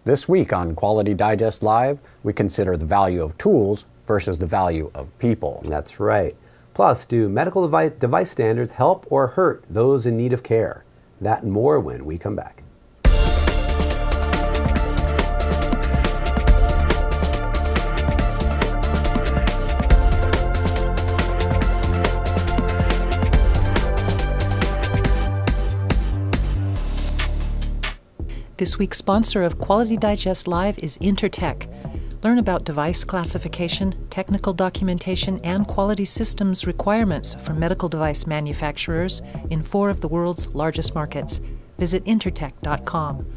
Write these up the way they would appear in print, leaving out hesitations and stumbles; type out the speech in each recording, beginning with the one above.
This week on Quality Digest Live, we consider the value of tools versus the value of people. That's right. Plus, do medical device standards help or hurt those in need of care? That and more when we come back. This week's sponsor of Quality Digest Live is Intertek. Learn about device classification, technical documentation, and quality systems requirements for medical device manufacturers in 4 of the world's largest markets. Visit intertek.com.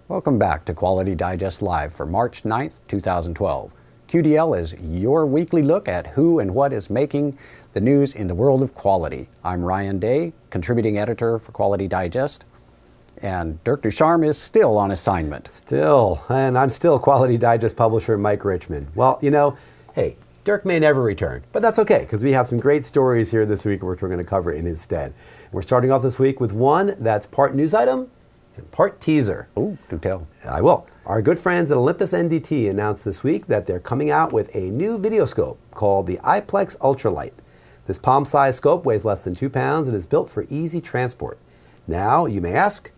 Welcome back to Quality Digest Live for March 9th, 2012. QDL is your weekly look at who and what is making the news in the world of quality. I'm Ryan Day, contributing editor for Quality Digest. And Dirk Ducharme is still on assignment. Still, and I'm still Quality Digest publisher Mike Richmond. Well, you know, hey, Dirk may never return, but that's okay because we have some great stories here this week which we're going to cover in his stead. We're starting off this week with one that's part news item and part teaser. Ooh, do tell. I will. Our good friends at Olympus NDT announced this week that they're coming out with a new video scope called the iPlex Ultralight. This palm-sized scope weighs less than 2 pounds and is built for easy transport. Now, you may ask,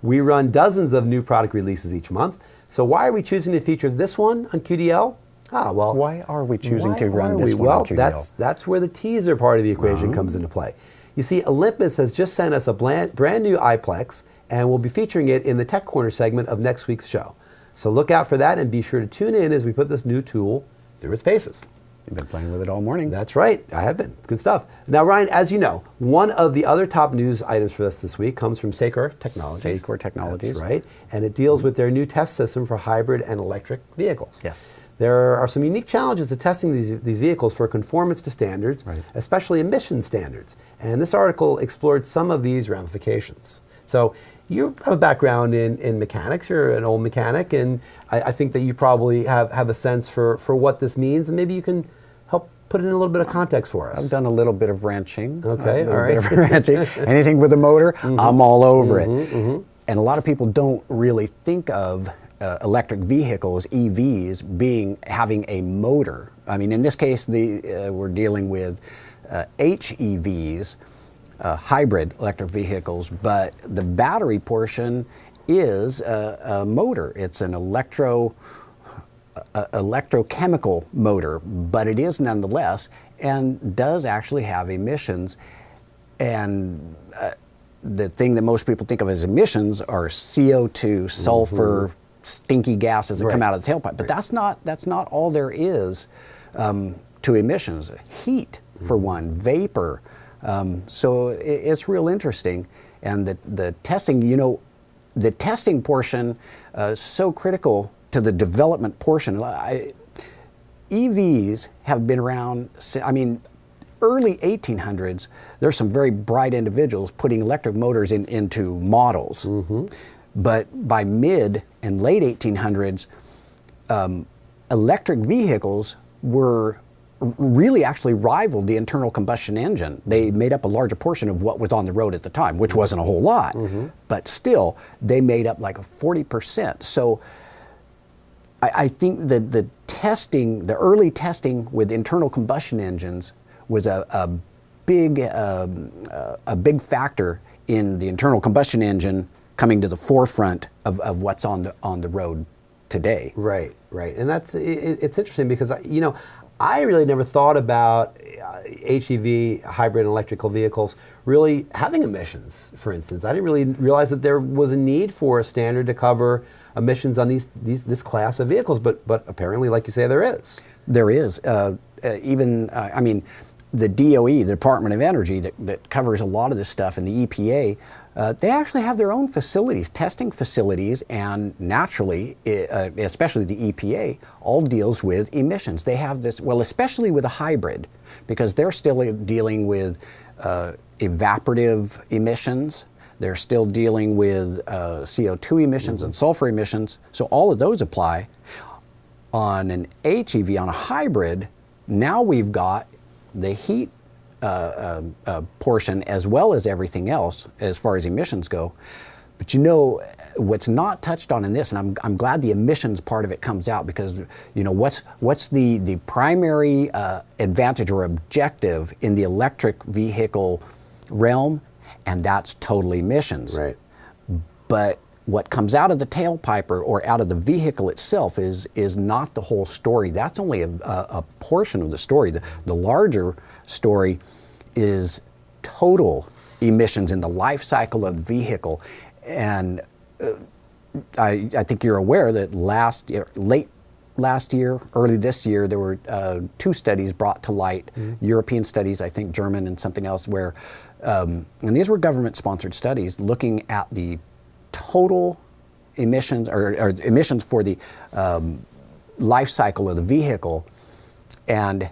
we run dozens of new product releases each month, so why are we choosing to feature this one on QDL? Why are we choosing to run this one on QDL? Well, that's where the teaser part of the equation comes into play. You see, Olympus has just sent us a brand new iPlex, and we'll be featuring it in the Tech Corner segment of next week's show. So look out for that and be sure to tune in as we put this new tool through its paces. You've been playing with it all morning. That's right. I have been. Good stuff. Now, Ryan, as you know, one of the other top news items for us this week comes from SAKOR Technologies. SAKOR Technologies. That's right. And it deals with their new test system for hybrid and electric vehicles. Yes. There are some unique challenges to testing these vehicles for conformance to standards, especially emission standards. And this article explored some of these ramifications. So you have a background in mechanics. You're an old mechanic, and I think that you probably have a sense for what this means, and maybe you can help put it in a little bit of context for us. I've done a little bit of wrenching. Okay, all right. Bit of wrenching. Anything with a motor, I'm all over it. And a lot of people don't really think of electric vehicles, EVs, having a motor. I mean, in this case, we're dealing with HEVs, hybrid electric vehicles, but the battery portion is a motor. It's an electrochemical motor, but it is nonetheless and does actually have emissions. And the thing that most people think of as emissions are CO2, sulfur, stinky gases that come out of the tailpipe. But that's not all there is to emissions. Heat, for one, vapor. So it's real interesting. And the testing, you know, the testing portion is so critical to the development portion. EVs have been around, I mean, early 1800s, there's some very bright individuals putting electric motors into models. But by mid and late 1800s, electric vehicles were really actually rivaled the internal combustion engine. They made up a larger portion of what was on the road at the time, which wasn't a whole lot, but still they made up like 40%. So I think that the early testing with internal combustion engines was a big factor in the internal combustion engine coming to the forefront of what's on the road today. Right. And it's interesting because, you know, I really never thought about HEV, hybrid and electrical vehicles, really having emissions, for instance. I didn't really realize that there was a need for a standard to cover emissions on this class of vehicles, but apparently, like you say, there is. There is. I mean, the DOE, the Department of Energy, that covers a lot of this stuff, and the EPA, they actually have their own facilities, testing facilities, and naturally, especially the EPA, all deals with emissions. They have this, well, especially with a hybrid, because they're still dealing with evaporative emissions. They're still dealing with CO2 emissions and sulfur emissions. So all of those apply. On an HEV, on a hybrid, now we've got the heat portion as well as everything else as far as emissions go. But you know, what's not touched on in this, and I'm glad the emissions part of it comes out, because you know, what's the primary advantage or objective in the electric vehicle realm, and that's total emissions. Right. But what comes out of the tailpipe or out of the vehicle itself is not the whole story. That's only a portion of the story. The larger story is total emissions in the life cycle of the vehicle. And I think you're aware that late last year, early this year, there were 2 studies brought to light, European studies, I think German and something else, where, and these were government-sponsored studies looking at the total emissions or emissions for the life cycle of the vehicle, and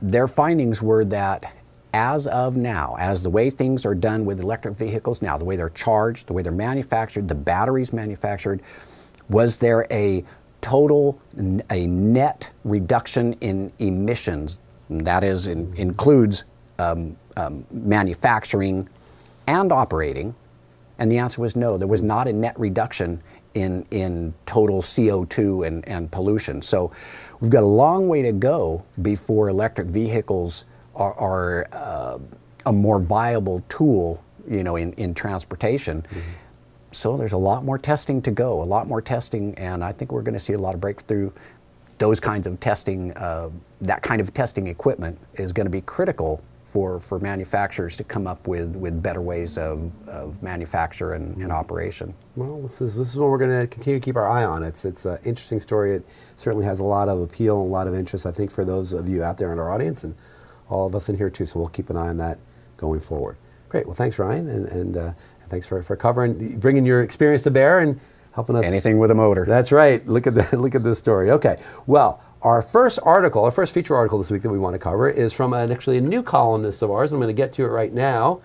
their findings were that as of now, as the way things are done with electric vehicles now, the way they're charged, the way they're manufactured, the batteries manufactured, was there a net reduction in emissions? That is, includes manufacturing and operating. And the answer was no, there was not a net reduction in total CO2 and pollution. So we've got a long way to go before electric vehicles are a more viable tool, you know, in transportation. So there's a lot more testing to go, a lot more testing, and I think we're going to see a lot of breakthrough. Those kinds of testing, that kind of testing equipment is going to be critical for manufacturers to come up with better ways of manufacture and operation. Well, this is what we're going to continue to keep our eye on. It's an interesting story. It certainly has a lot of appeal and a lot of interest, I think, for those of you out there in our audience and all of us in here too. So we'll keep an eye on that going forward. Great. Well, thanks, Ryan, and thanks for covering, bringing your experience to bear and helping us. Anything with a motor. That's right. Look at that. Look at this story. Okay. Well, our first feature article this week that we want to cover is from actually a new columnist of ours. I'm going to get to it right now,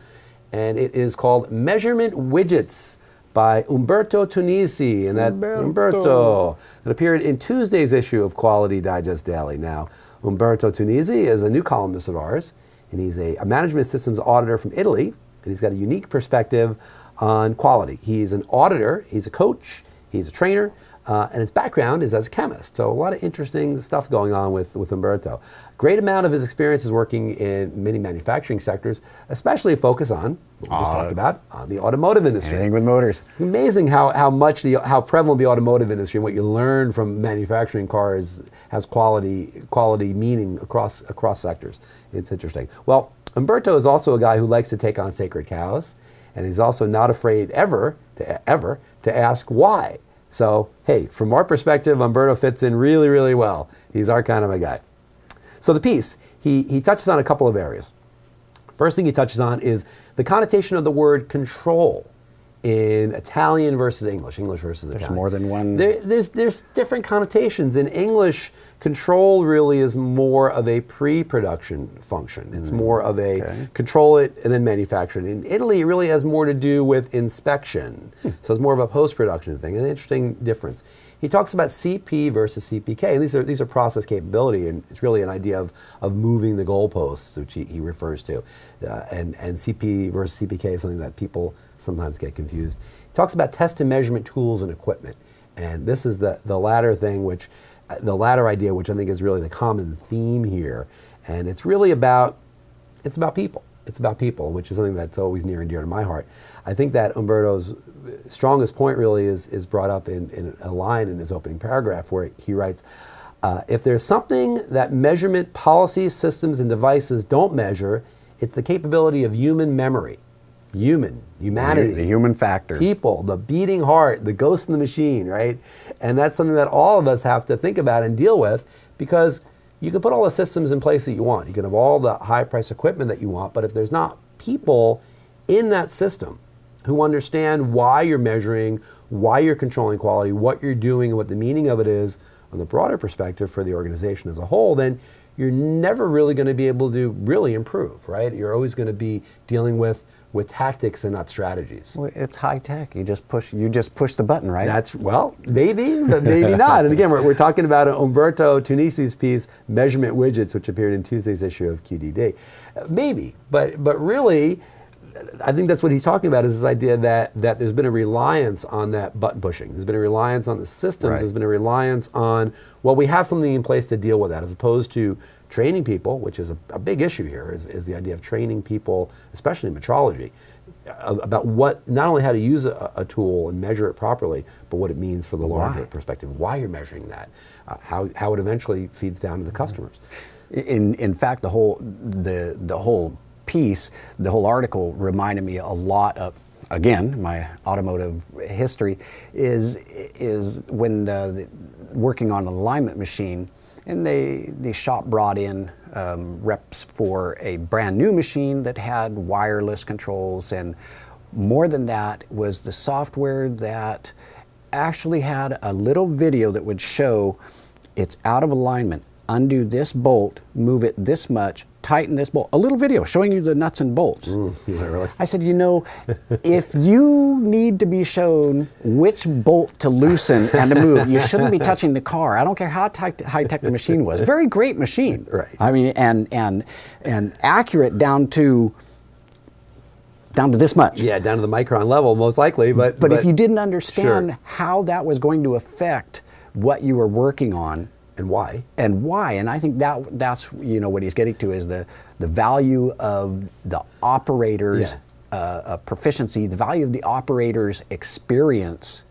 and it is called "Measurement Widgets" by Umberto Tunisi, and that Umberto. It appeared in Tuesday's issue of Quality Digest Daily. Now, Umberto Tunisi is a new columnist of ours, and he's a management systems auditor from Italy, and he's got a unique perspective on quality. He's an auditor, he's a coach, he's a trainer, and his background is as a chemist. So a lot of interesting stuff going on with Umberto. Great amount of his experience is working in many manufacturing sectors, especially a focus on, what we just talked about, on the automotive industry. Anything with motors. It's amazing how prevalent the automotive industry and what you learn from manufacturing cars has quality meaning across sectors. It's interesting. Well, Umberto is also a guy who likes to take on sacred cows, and he's also not afraid ever to ask why. So, hey, from our perspective, Umberto fits in really, really well. He's our kind of a guy. So the piece, he touches on a couple of areas. First thing he touches on is the connotation of the word control in Italian versus English versus Italian. There's more than one. There's different connotations. In English, control really is more of a pre-production function. It's more of a control it and then manufacture it. In Italy, it really has more to do with inspection. So it's more of a post-production thing, an interesting difference. He talks about CP versus CPK, and these are process capability, and it's really an idea of moving the goalposts, which he refers to. And CP versus CPK is something that people sometimes get confused. He talks about test and measurement tools and equipment, and this is the latter thing, the latter idea, which I think is really the common theme here, and it's really about people. It's about people, which is something that's always near and dear to my heart. I think that Umberto's strongest point really is brought up in a line in his opening paragraph where he writes, if there's something that measurement policies, systems, and devices don't measure, it's the capability of human memory. Humanity. The human factor. People, the beating heart, the ghost in the machine, right? And that's something that all of us have to think about and deal with, because you can put all the systems in place that you want. You can have all the high-price equipment that you want, but if there's not people in that system who understand why you're measuring, why you're controlling quality, what you're doing, and what the meaning of it is on the broader perspective for the organization as a whole, then you're never really going to be able to really improve, right? You're always going to be dealing with tactics and not strategies. Well, it's high tech. You just push the button, right? Well, maybe, but maybe not. And again, we're talking about Umberto Tunisi's piece, Measurement Widgets, which appeared in Tuesday's issue of QDD. Maybe, but really, I think that's what he's talking about, is this idea that there's been a reliance on that button pushing. There's been a reliance on the systems. Right. There's been a reliance on, well, we have something in place to deal with that, as opposed to training people, which is a big issue here, is the idea of training people, especially in metrology, about what, not only how to use a tool and measure it properly, but what it means for the larger perspective, why you're measuring that, how it eventually feeds down to the customers. In fact, the whole piece, the whole article reminded me a lot of, again, my automotive history, is when working on an alignment machine, and the shop brought in reps for a brand new machine that had wireless controls, and more than that was the software that actually had a little video that would show it's out of alignment. Undo this bolt, move it this much, tighten this bolt. A little video showing you the nuts and bolts. Really? I said, you know, if you need to be shown which bolt to loosen and to move, you shouldn't be touching the car. I don't care how high-tech the machine was. Very great machine. Right. I mean, and accurate down to this much. Yeah, down to the micron level, most likely. But if you didn't understand sure. how that was going to affect what you were working on, and why, and I think that's what he's getting to, is the value of the operator's proficiency, the value of the operator's experience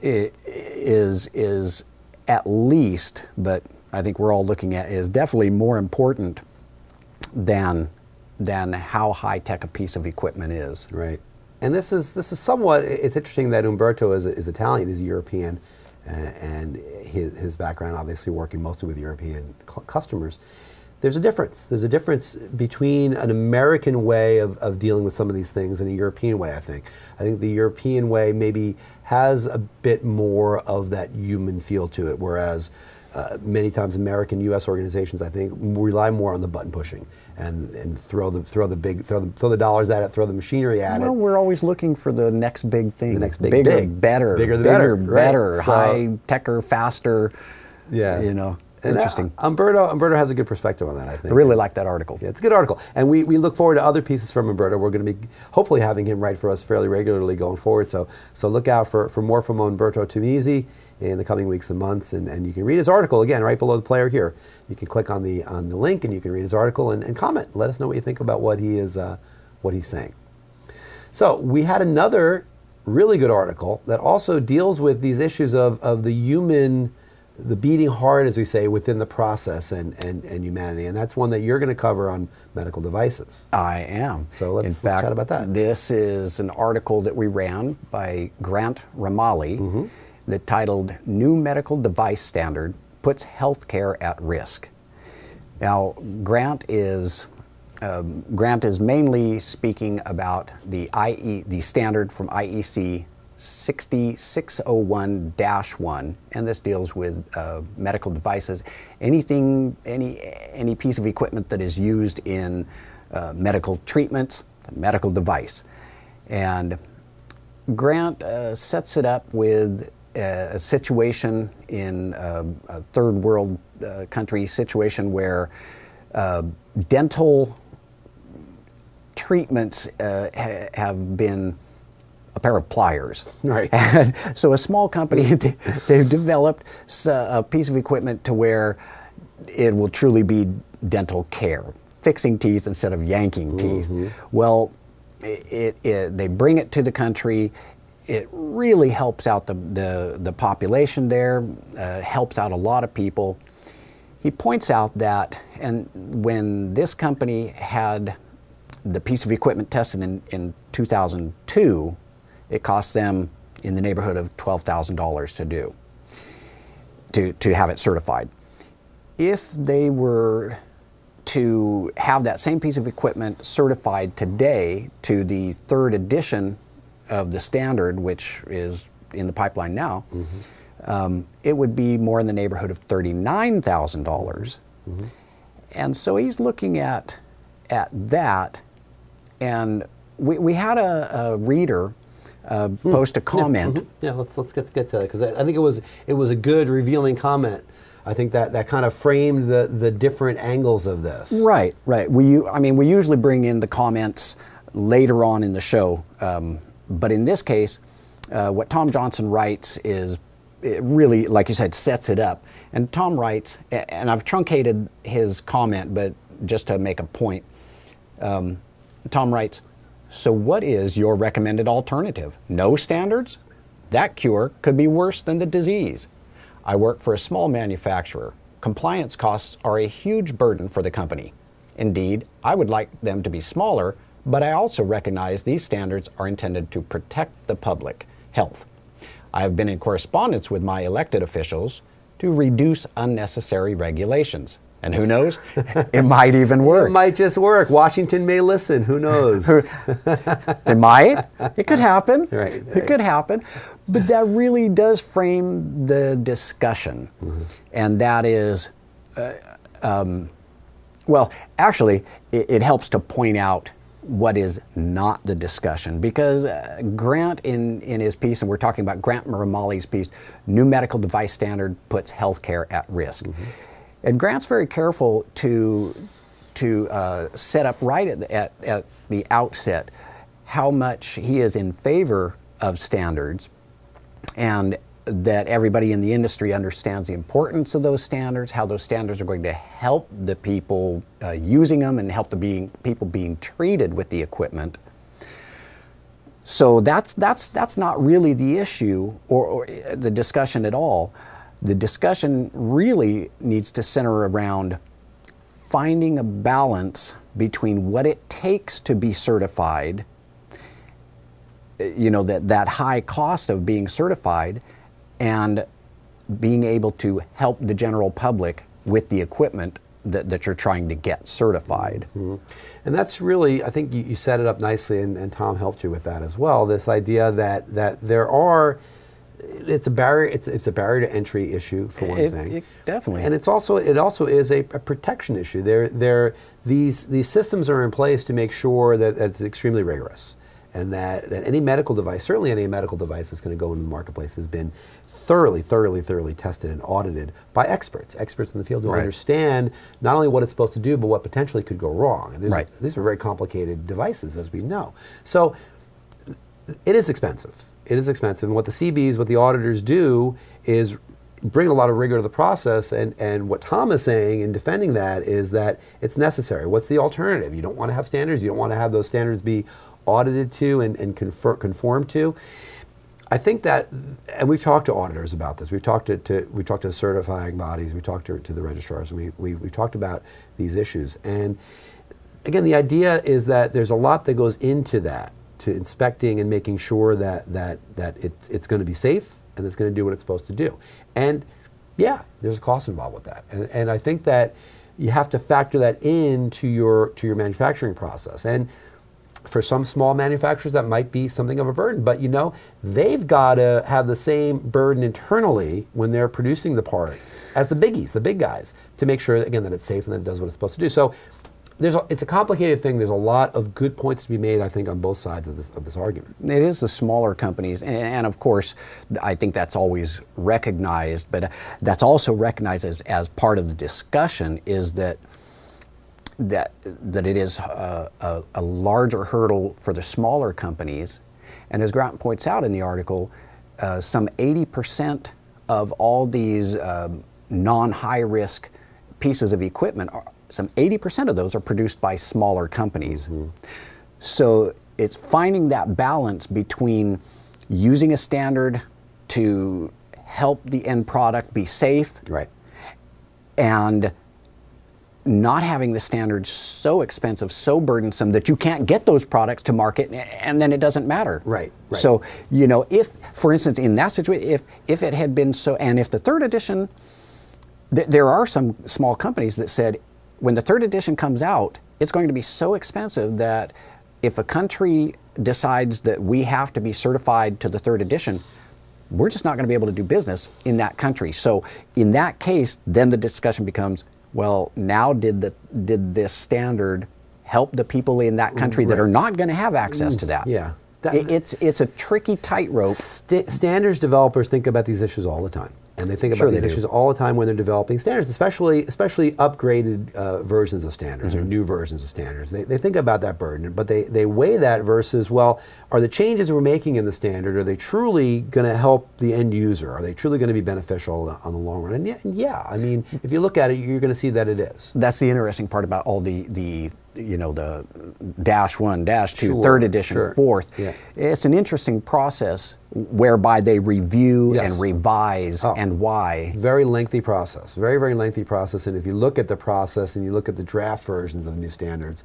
is at least, but I think we're all looking at, is definitely more important than how high tech a piece of equipment is. Right. And this is somewhat, it's interesting that Umberto is Italian, he's European, and his background obviously working mostly with European customers. There's a difference. There's a difference between an American way of dealing with some of these things and a European way, I think. I think the European way maybe has a bit more of that human feel to it, whereas many times American, U.S. organizations, I think, rely more on the button pushing and throw the dollars at it, throw the machinery at it. Well, we're always looking for the next big thing. The next bigger, better, bigger the better, better, right. high-techer, faster. Yeah, And interesting. Umberto has a good perspective on that, I think. I really like that article. Yeah, it's a good article. And we look forward to other pieces from Umberto. We're going to be hopefully having him write for us fairly regularly going forward. So look out for more from Umberto Tumisi in the coming weeks and months. And you can read his article, again, right below the player here. You can click on the link and you can read his article and comment. Let us know what you think about what he's saying. So we had another really good article that also deals with these issues of the human, the beating heart, as we say, within the process and humanity. And that's one that you're going to cover on medical devices. I am. So let's chat about that. This is an article that we ran by Grant Ramali that titled "New Medical Device Standard Puts Healthcare at Risk." Now, Grant is mainly speaking about the standard from IEC 60601-1, and this deals with medical devices. Any piece of equipment that is used in medical treatments, a medical device. And Grant sets it up with a situation in a third world country situation where dental treatments have been a pair of pliers. Right. And so a small company, they've developed a piece of equipment to where it will truly be dental care, fixing teeth instead of yanking teeth. Well, they bring it to the country. It really helps out the population there, helps out a lot of people. He points out that, and when this company had the piece of equipment tested in 2002, it cost them in the neighborhood of $12,000 to have it certified. If they were to have that same piece of equipment certified today to the third edition of the standard, which is in the pipeline now, it would be more in the neighborhood of $39,000. And so he's looking at that, and we had a reader post a comment. Yeah, let's get to that, because I think it was a good revealing comment. I think that kind of framed the different angles of this. Right. We usually bring in the comments later on in the show. But in this case, what Tom Johnson writes is, it really, like you said, sets it up. And Tom writes, and I've truncated his comment, but just to make a point, Tom writes, "So what is your recommended alternative? No standards? That cure could be worse than the disease. I work for a small manufacturer. Compliance costs are a huge burden for the company. Indeed, I would like them to be smaller, but I also recognize these standards are intended to protect the public health. I have been in correspondence with my elected officials to reduce unnecessary regulations." And who knows? It might even work. It might just work. Washington may listen. Who knows? It might. It could happen. Right. It could happen. But that really does frame the discussion. And that is, well, actually, it helps to point out what is not the discussion. Because Grant, in his piece, and we're talking about Grant Maramali's piece, New Medical Device Standard Puts Healthcare at Risk. And Grant's very careful to set up right at the outset how much he is in favor of standards, and that everybody in the industry understands the importance of those standards, how those standards are going to help the people using them and help the people being treated with the equipment. So that's not really the issue or the discussion at all. The discussion really needs to center around finding a balance between what it takes to be certified, that high cost of being certified, and being able to help the general public with the equipment that you're trying to get certified. And that's really, I think you set it up nicely, and Tom helped you with that as well, this idea that there are, it's a barrier. It's a barrier to entry issue for one thing. Definitely, and it also is a protection issue. These systems are in place to make sure that it's extremely rigorous, and that any medical device, certainly any medical device that's going to go into the marketplace, has been thoroughly tested and audited by experts in the field who understand not only what it's supposed to do, but what potentially could go wrong. And these are very complicated devices, as we know. So it is expensive. It is expensive, and what the CBs, what the auditors do is bring a lot of rigor to the process, and what Tom is saying in defending that is that it's necessary. What's the alternative? You don't want to have standards, you don't want to have those standards be audited to and conform to. I think that, and we've talked to auditors about this, we've talked to certifying bodies, we talked to the registrars, and we've talked about these issues. And again, the idea is that there's a lot that goes into that, to inspecting and making sure that it's going to be safe and it's going to do what it's supposed to do. And yeah, there's a cost involved with that. And I think that you have to factor that into your manufacturing process. And for some small manufacturers, that might be something of a burden, but they've got to have the same burden internally when they're producing the part as the biggies, the big guys, to make sure, again, that it's safe and that it does what it's supposed to do. So it's a complicated thing. There's a lot of good points to be made, I think, on both sides of this argument. It is the smaller companies, and of course, I think that's always recognized, but that's also recognized as part of the discussion, is that it is a larger hurdle for the smaller companies. And as Grant points out in the article, some 80% of all these non-high-risk pieces of equipment some 80% of those are produced by smaller companies. So it's finding that balance between using a standard to help the end product be safe, and not having the standards so expensive, so burdensome that you can't get those products to market, and then it doesn't matter. So, if, for instance, in that situation, if it had been so, and if the third edition, there are some small companies that said, when the third edition comes out, it's going to be so expensive that if a country decides that we have to be certified to the third edition, we're just not going to be able to do business in that country. So in that case, then the discussion becomes, well, now did this standard help the people in that country that are not going to have access to that? It's a tricky tightrope. Standards developers think about these issues all the time. And they think about these issues all the time when they're developing standards, especially upgraded versions of standards or new versions of standards. They think about that burden, but they weigh that versus, well, are the changes we're making in the standard, are they truly going to help the end user? Are they truly going to be beneficial on the long run? And yeah, I mean, if you look at it, you're going to see that it is. That's the interesting part about all the the -1, -2, Sure, 3rd edition, sure. 4th. Yeah. It's an interesting process whereby they review Yes. and revise and why. Very lengthy process, very, very lengthy process. And if you look at the process and you look at the draft versions of new standards,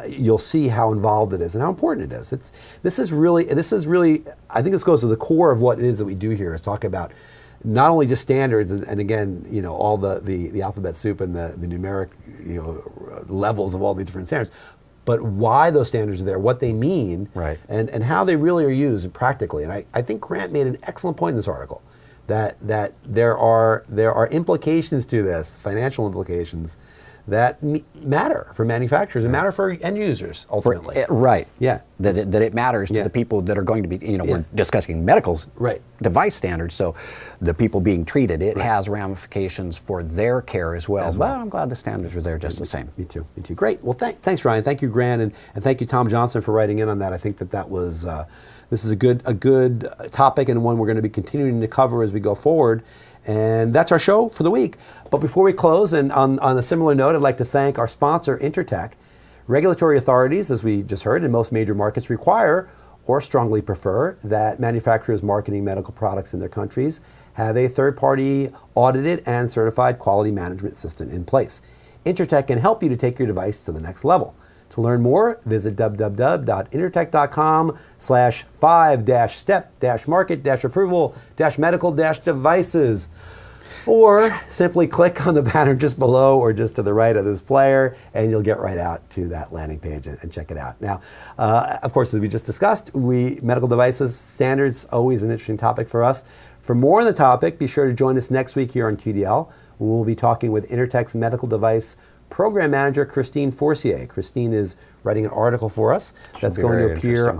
you'll see how involved it is and how important it is. This is really, I think this goes to the core of what it is that we do here, is talk about not only just standards and again, all the alphabet soup and the numeric, levels of all the different standards, but why those standards are there, what they mean, right, and how they really are used practically. And I think Grant made an excellent point in this article that there are implications to this, financial implications, that matter for manufacturers and matter for end users ultimately. Right. Yeah. That it matters to the people that are going to be, we're discussing medical device standards, so the people being treated, it has ramifications for their care as well. But I'm glad the standards are there just the same. Me too. Great. Well, thanks, Ryan. Thank you, Grant, and thank you, Tom Johnson, for writing in on that. I think that was, this is a good topic and one we're going to be continuing to cover as we go forward. And that's our show for the week. But before we close, and on a similar note, I'd like to thank our sponsor, Intertek. Regulatory authorities, as we just heard, in most major markets require or strongly prefer that manufacturers marketing medical products in their countries have a third-party audited and certified quality management system in place. Intertek can help you to take your device to the next level. To learn more, visit www.intertek.com/5-step-market-approval-medical-devices. Or simply click on the banner just below or just to the right of this player, and you'll get right out to that landing page and check it out. Now, of course, as we just discussed, medical devices standards, always an interesting topic for us. For more on the topic, be sure to join us next week here on QDL. We'll be talking with Intertek's medical device Program Manager Christine Forcier. Christine is writing an article for us that's going to appear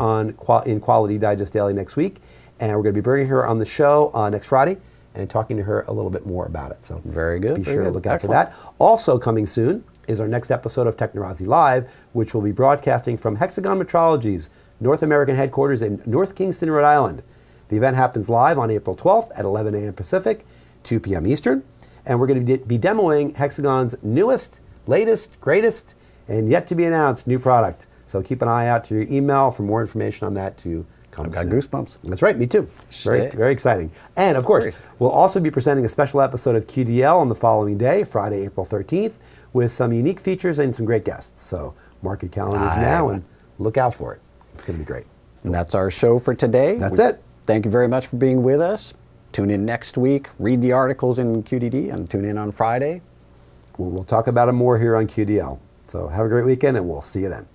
in Quality Digest Daily next week, and we're going to be bringing her on the show next Friday and talking to her a little bit more about it. So very good. Be sure to look out for that. Also coming soon is our next episode of Technorazi Live, which will be broadcasting from Hexagon Metrology's North American headquarters in North Kingston, Rhode Island. The event happens live on April 12th at 11 a.m. Pacific, 2 p.m. Eastern, and we're going to be demoing Hexagon's newest, latest, greatest, and yet to be announced new product. So keep an eye out to your email for more information on that to come. I've got goosebumps. That's right, me too. Very, very exciting. And of course, we'll also be presenting a special episode of QDL on the following day, Friday, April 13th, with some unique features and some great guests. So mark your calendars now and look out for it. It's going to be great. And that's our show for today. That's it. Thank you very much for being with us. Tune in next week, read the articles in QDD, and tune in on Friday. We'll talk about it more here on QDL. So have a great weekend, and we'll see you then.